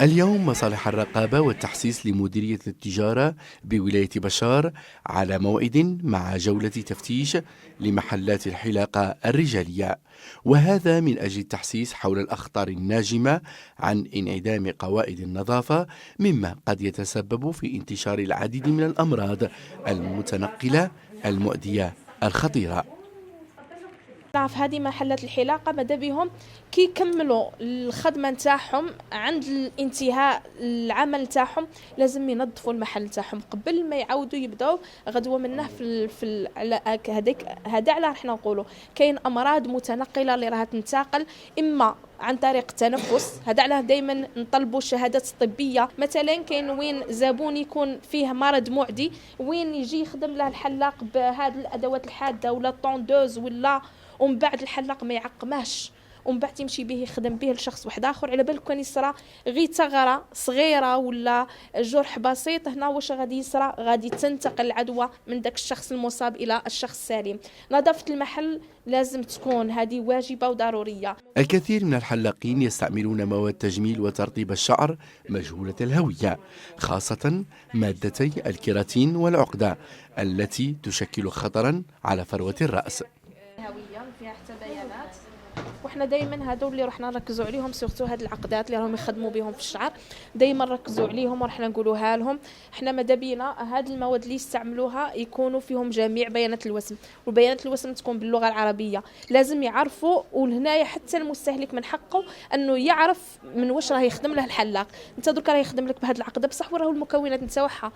اليوم مصالح الرقابة والتحسيس لمديرية التجارة بولاية بشار على موعد مع جولة تفتيش لمحلات الحلاقة الرجالية، وهذا من أجل التحسيس حول الأخطار الناجمة عن انعدام قواعد النظافة، مما قد يتسبب في انتشار العديد من الأمراض المتنقلة المؤذية الخطيرة. في هذه محلات الحلاقه ماذا بهم كي يكملوا الخدمه نتاعهم عند الانتهاء العمل نتاعهم لازم ينظفوا المحل نتاعهم قبل ما يعاودوا يبداو غدوه منه في هذا على احنا نقولوا كاين امراض متنقله اللي راها تنتقل اما عن طريق التنفس. هذا علاه دائما نطلبوا الشهادات الطبيه. مثلا كاين وين زبون يكون فيه مرض معدي وين يجي يخدم له الحلاق بهذه الادوات الحاده ولا الطوندوز ولا ومن بعد الحلاق ما يعقمهش ومن بعد يمشي به يخدم به لشخص واحد اخر، على بالك كان يصرى غير ثغره صغيره ولا جرح بسيط هنا واش غادي يصرى؟ غادي تنتقل العدوى من ذاك الشخص المصاب الى الشخص السليم. نظافه المحل لازم تكون هذه واجبه وضروريه. الكثير من الحلاقين يستعملون مواد تجميل وترطيب الشعر مجهوله الهويه، خاصه مادتي الكيراتين والعقده التي تشكل خطرا على فروه الراس. فيها حتى بيانات، وحنا دائما هادو اللي رحنا نركزوا عليهم سورتو هاد العقدات اللي راهم يخدموا بهم في الشعر دائما نركزوا عليهم ورحنا نقولوها لهم. حنا ماذا بينا هاد المواد اللي يستعملوها يكونوا فيهم جميع بيانات الوسم، وبيانات الوسم تكون باللغه العربيه. لازم يعرفوا، ولهنايا حتى المستهلك من حقه انه يعرف من واش راه يخدم له الحلاق. انت درك راه يخدم لك بهاد العقده بصح وراه المكونات نتاعها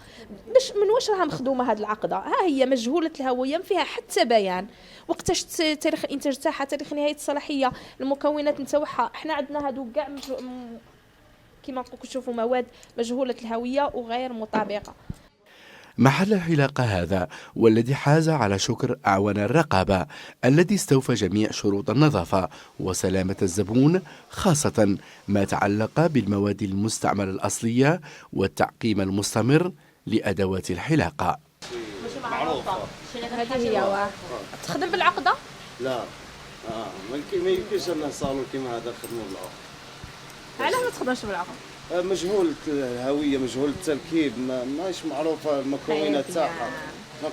باش من واش راها مخدومه هاد العقده، ها هي مجهوله الهويه ما فيها حتى بيان. وقتاش تاريخ الانتاج تاعها، تاريخ نهايه الصلاحيه، المكونات نتاعها. احنا عندنا هادو كاع كيما تشوفوا مواد مجهوله الهويه وغير مطابقه. محل الحلاقة هذا والذي حاز على شكر أعوان الرقابة الذي استوفى جميع شروط النظافة وسلامة الزبون، خاصة ما تعلق بالمواد المستعملة الأصلية والتعقيم المستمر لأدوات الحلاقة. معروفة هذه هي تخدم بالعقدة؟ لا ما يمكنش أن صالون كيما هذا نخدموا بالعقد. علاش ما تخدمش بالعقد؟ مجهول الهوية، مجهول التركيب، ماهيش معروفة المكونات تاعها.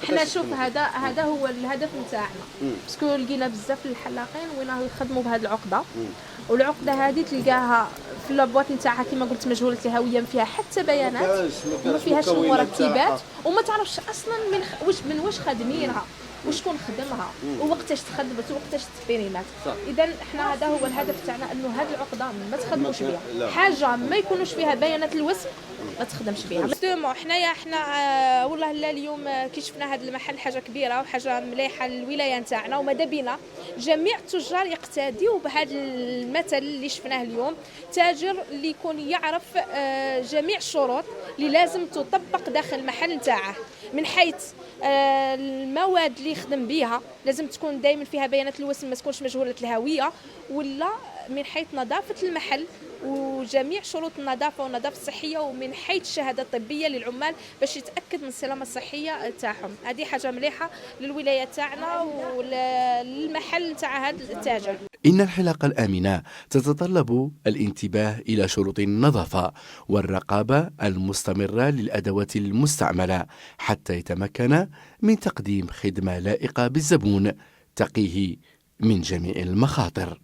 حنا شوف هذا هو الهدف نتاعنا، باسكو لقينا بزاف الحلاقين وين يخدموا بهذه العقده، والعقده هذه تلقاها في لابواط نتاعها كما قلت مجهوله الهويه، ما فيها حتى بيانات وما فيهاش المركبات وما تعرفش اصلا من واش خادمينها وشكون خدمها ووقتاش تخدمت ووقتاش تفريمات. اذا احنا هذا هو الهدف تاعنا، انه هذه العقده ما تخدموش بها، حاجه ما يكونوش فيها بيانات الوسم ما تخدمش بها. حنا والله لا اليوم كي شفنا هذا المحل حاجه كبيره وحاجه مليحه للولايه نتاعنا، وماذا بينا جميع التجار يقتديوا بهذا المثل اللي شفناه اليوم. تاجر اللي يكون يعرف جميع الشروط اللي لازم تطبق داخل المحل نتاعه، من حيث المواد اللي يخدم بها لازم تكون دائما فيها بيانات الوسم، ما تكونش مجهوله الهويه، ولا من حيث نظافه المحل وجميع شروط النظافه والنظافه الصحيه، ومن حيث الشهاده الطبيه للعمال باش يتاكد من السلامه الصحيه تاعهم. هذه حاجه مليحه للولايه تاعنا وللمحل تاع هذا التاجر. إن الحلاقة الآمنة تتطلب الانتباه إلى شروط النظافة والرقابة المستمرة للأدوات المستعملة حتى يتمكن من تقديم خدمة لائقة بالزبون تقيه من جميع المخاطر.